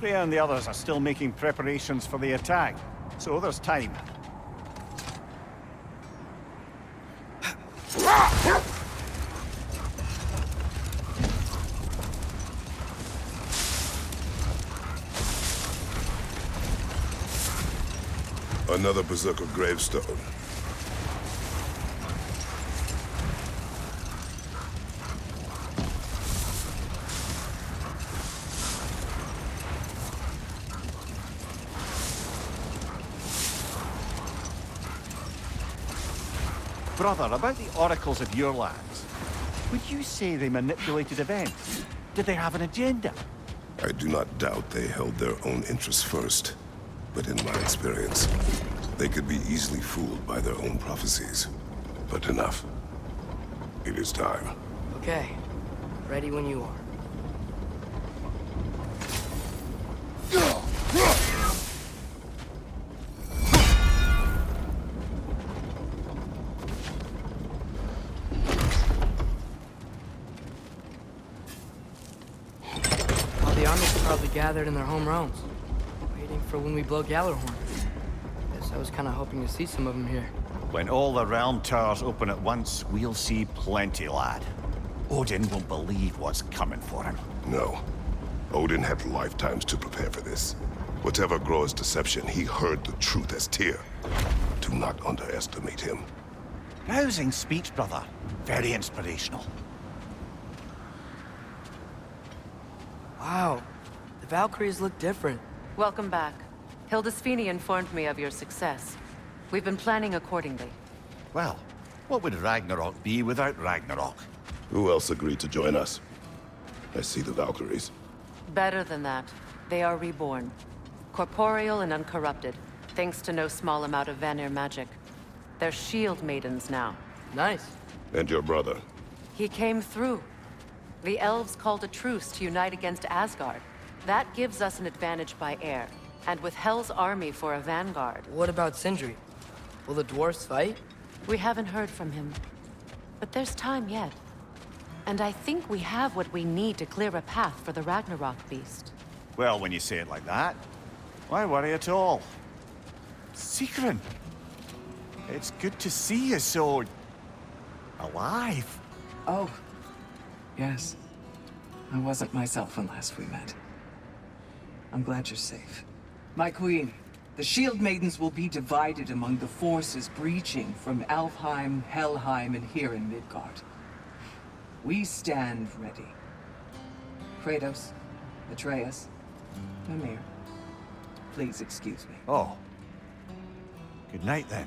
Freya and the others are still making preparations for the attack, so there's time. Another Berserker gravestone. Brother, about the oracles of your lands, would you say they manipulated events? Did they have an agenda? I do not doubt they held their own interests first. But in my experience, they could be easily fooled by their own prophecies. But enough. It is time. Okay. Ready when you are. All the armies are probably gathered in their home realms, waiting for when we blow Gallarhorn. Guess I was kind of hoping to see some of them here. When all the realm towers open at once, we'll see plenty, lad. Odin won't believe what's coming for him. No. Odin had lifetimes to prepare for this. Whatever Groa's deception, he heard the truth as Tyr. Do not underestimate him. Rousing speech, brother. Very inspirational. Wow. The Valkyries look different. Welcome back. Hildisvini informed me of your success. We've been planning accordingly. Well, what would Ragnarok be without Ragnarok? Who else agreed to join us? I see the Valkyries. Better than that. They are reborn. Corporeal and uncorrupted, thanks to no small amount of Vanir magic. They're shield maidens now. Nice. And your brother. He came through. The elves called a truce to unite against Asgard. That gives us an advantage by air. And with Hel's army for a vanguard. What about Sindri? Will the dwarves fight? We haven't heard from him. But there's time yet. And I think we have what we need to clear a path for the Ragnarok beast. Well, when you say it like that, why worry at all? Sigrun! It's good to see you so... alive. Oh, yes. I wasn't myself when last we met. I'm glad you're safe. My queen, the Shield Maidens will be divided among the forces breaching from Alfheim, Helheim, and here in Midgard. We stand ready. Kratos, Atreus, Mimir, please excuse me. Oh. Good night, then.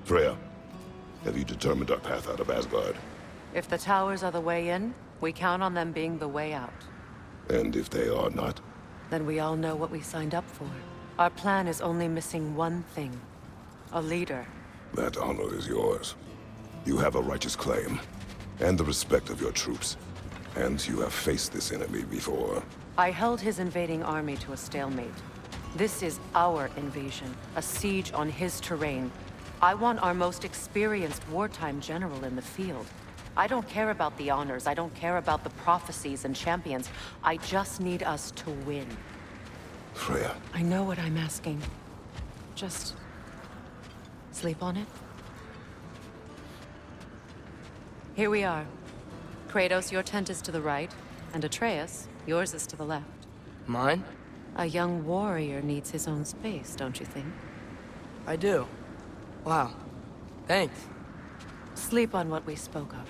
Freya, have you determined our path out of Asgard? If the towers are the way in, we count on them being the way out. And if they are not? Then we all know what we signed up for. Our plan is only missing one thing. A leader. That honor is yours. You have a righteous claim, and the respect of your troops. And you have faced this enemy before. I held his invading army to a stalemate. This is our invasion, a siege on his terrain. I want our most experienced wartime general in the field. I don't care about the honors, I don't care about the prophecies and champions. I just need us to win. Freya. I know what I'm asking. Just... sleep on it? Here we are. Kratos, your tent is to the right, and Atreus, yours is to the left. Mine? A young warrior needs his own space, don't you think? I do. Wow. Thanks. Sleep on what we spoke of.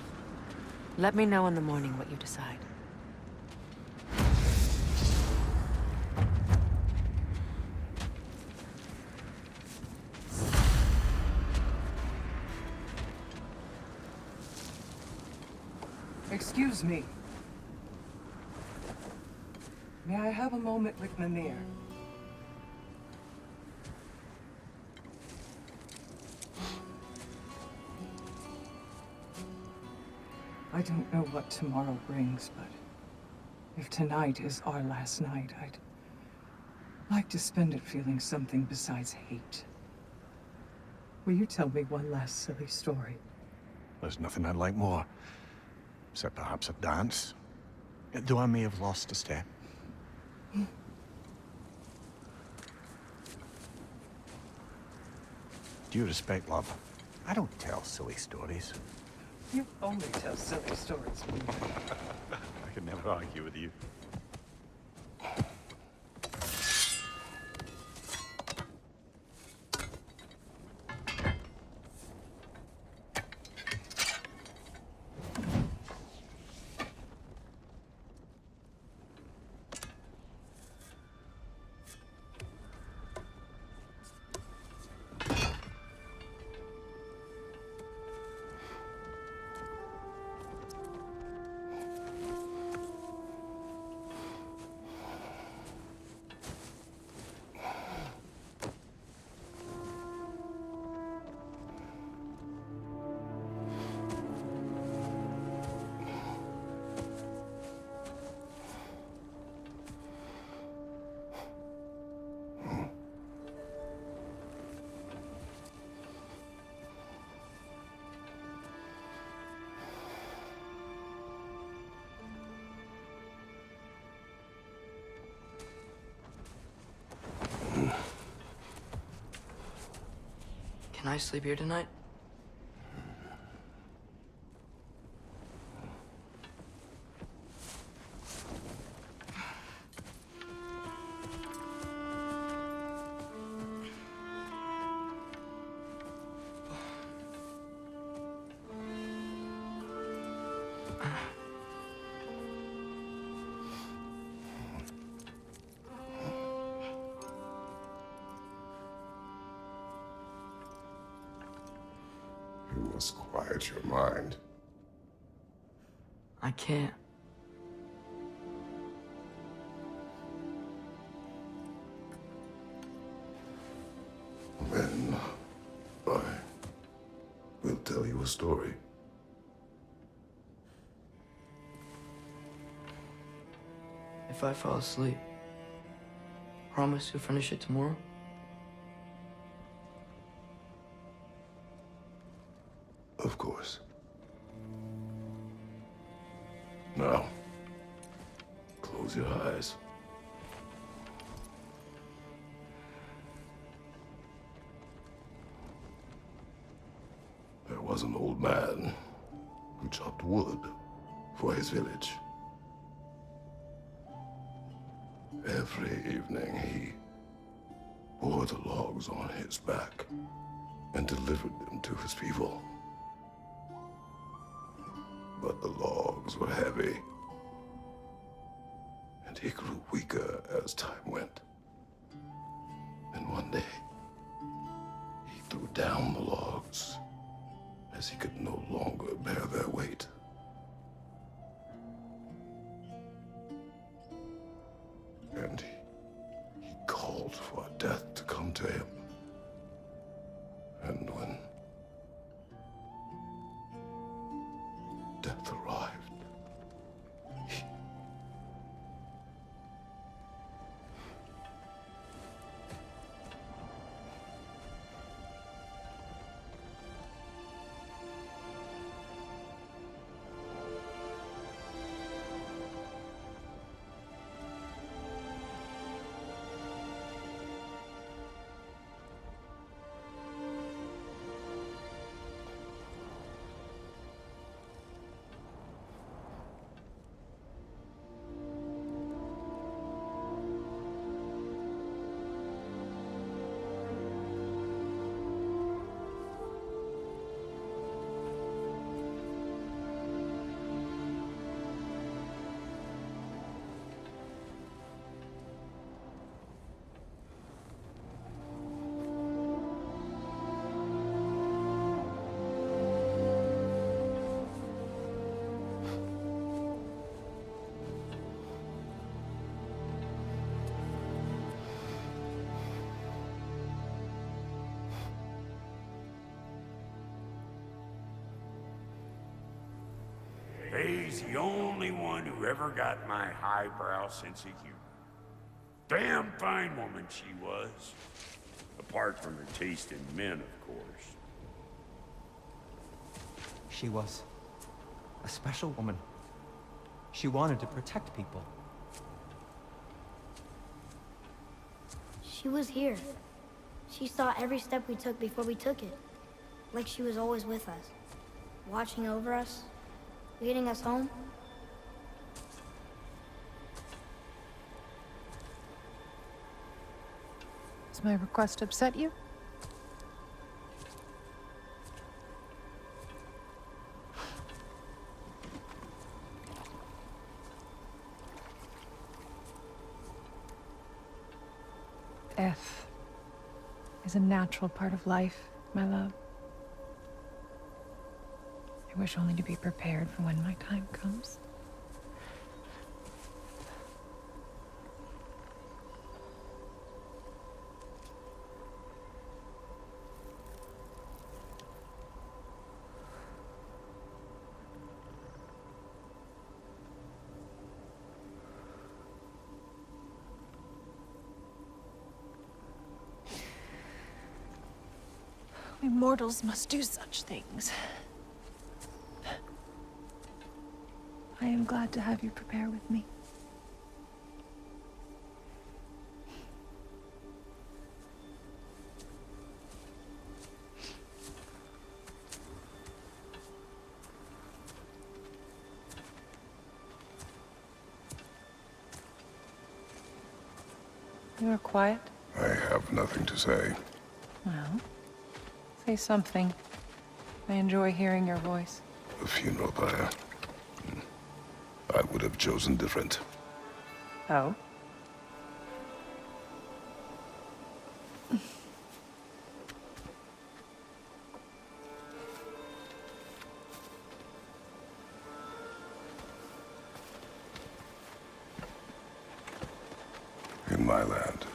Let me know in the morning what you decide. Excuse me. May I have a moment with Mimir? I don't know what tomorrow brings, but if tonight is our last night, I'd like to spend it feeling something besides hate. Will you tell me one last silly story? There's nothing I'd like more. Except perhaps a dance. Though I may have lost a step. due respect, love, I don't tell silly stories. You only tell silly stories. I can never argue with you. Can I sleep here tonight? You must quiet your mind. I can't. Then I will tell you a story. If I fall asleep, promise you'll finish it tomorrow? Of course. Now, close your eyes. There was an old man who chopped wood for his village. Every evening he bore the logs on his back and delivered them to his people. But the logs were heavy, and he grew weaker as time went. And one day, he threw down the logs as he could no longer bear their weight. And he called for death to come to him. And when death arrived, He's the only one who ever got my highbrow sense of humor. Damn fine woman she was. Apart from her taste in men, of course. She was a special woman. She wanted to protect people. She was here. She saw every step we took before we took it. Like she was always with us. Watching over us. Leading us home. Does my request upset you? Death is a natural part of life, my love. I wish only to be prepared for when my time comes. We mortals must do such things. I am glad to have you prepare with me. You are quiet? I have nothing to say. Well, say something. I enjoy hearing your voice. A funeral pyre. I would have chosen different. Oh? In my land,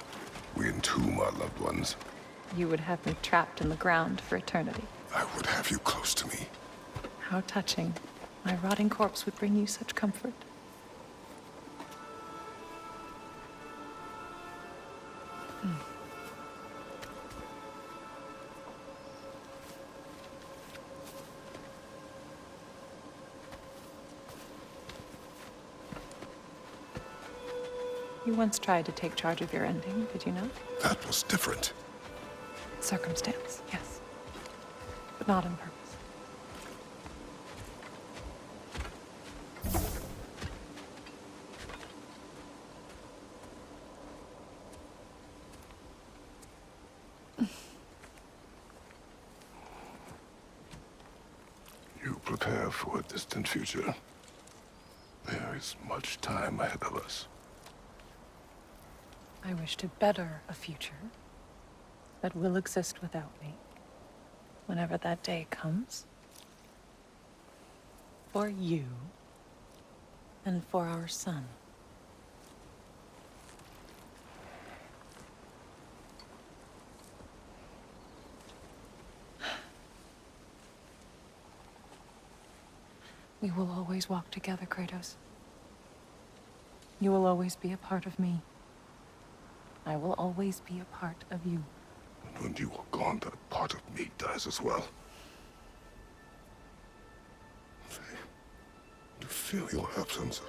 we entomb our loved ones. You would have me trapped in the ground for eternity. I would have you close to me. How touching. My rotting corpse would bring you such comfort. You once tried to take charge of your ending, did you not? That was different. Circumstance, yes. But not on purpose. You prepare for a distant future. There is much time ahead of us. I wish to better a future that will exist without me, whenever that day comes. For you, and for our son. We will always walk together, Kratos. You will always be a part of me. I will always be a part of you. And when you are gone, that part of me dies as well. To feel your absence.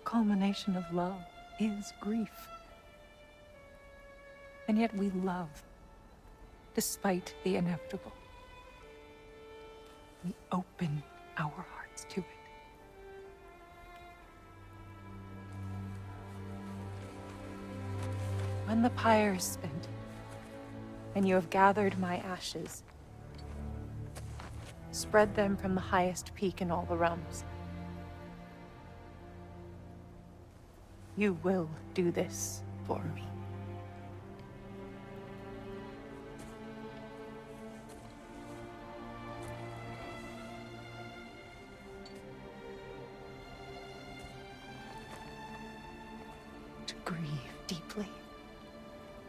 Culmination of love is grief. And yet we love, despite the inevitable. We open our hearts to it. When the pyre is spent, and you have gathered my ashes, spread them from the highest peak in all the realms. You will do this for me. To grieve deeply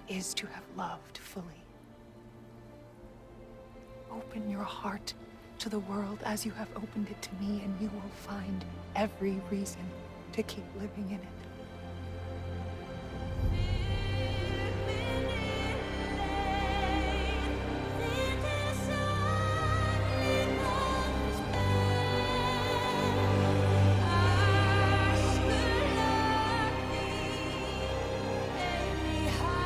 is to have loved fully. Open your heart to the world as you have opened it to me, and you will find every reason to keep living in it. High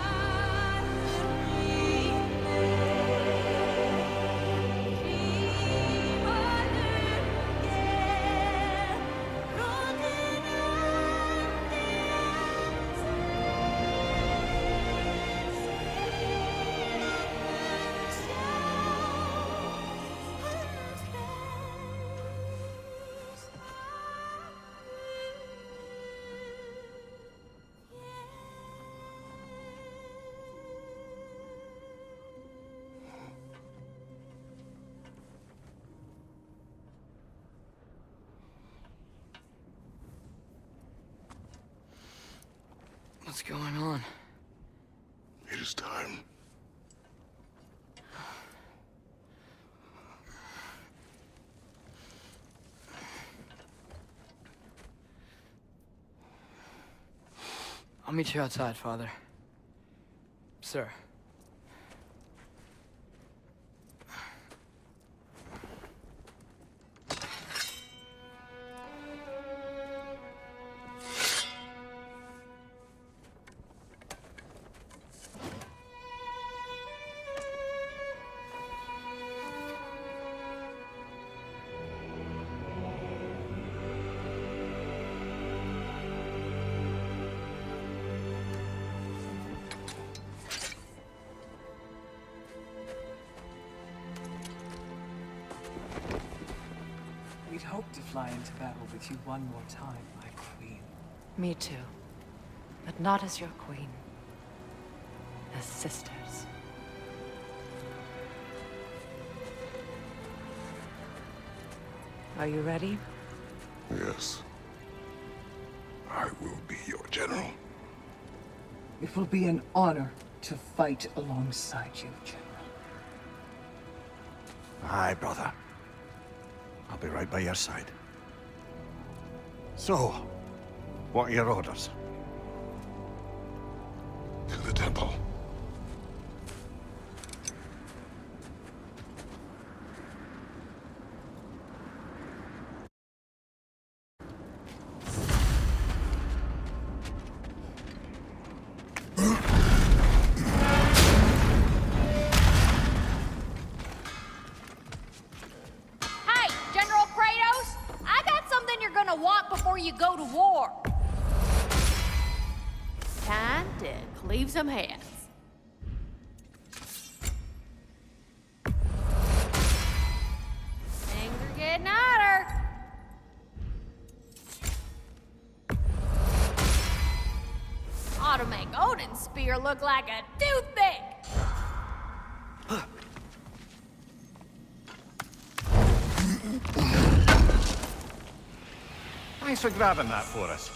What's going on? It is time. I'll meet you outside, Father. Sir. We'd hoped to fly into battle with you one more time, my queen. Me too. But not as your queen. As sisters. Are you ready? Yes. I will be your general. It will be an honor to fight alongside you, General. Aye, brother. I'll be right by your side. So, what are your orders? To the temple. Hey, General Kratos! I got something you're gonna want before you go to war. Time to cleave some heads. Things are getting hotter. Ought to make Odin's spear look like a toothpick. Thanks for grabbing that for us.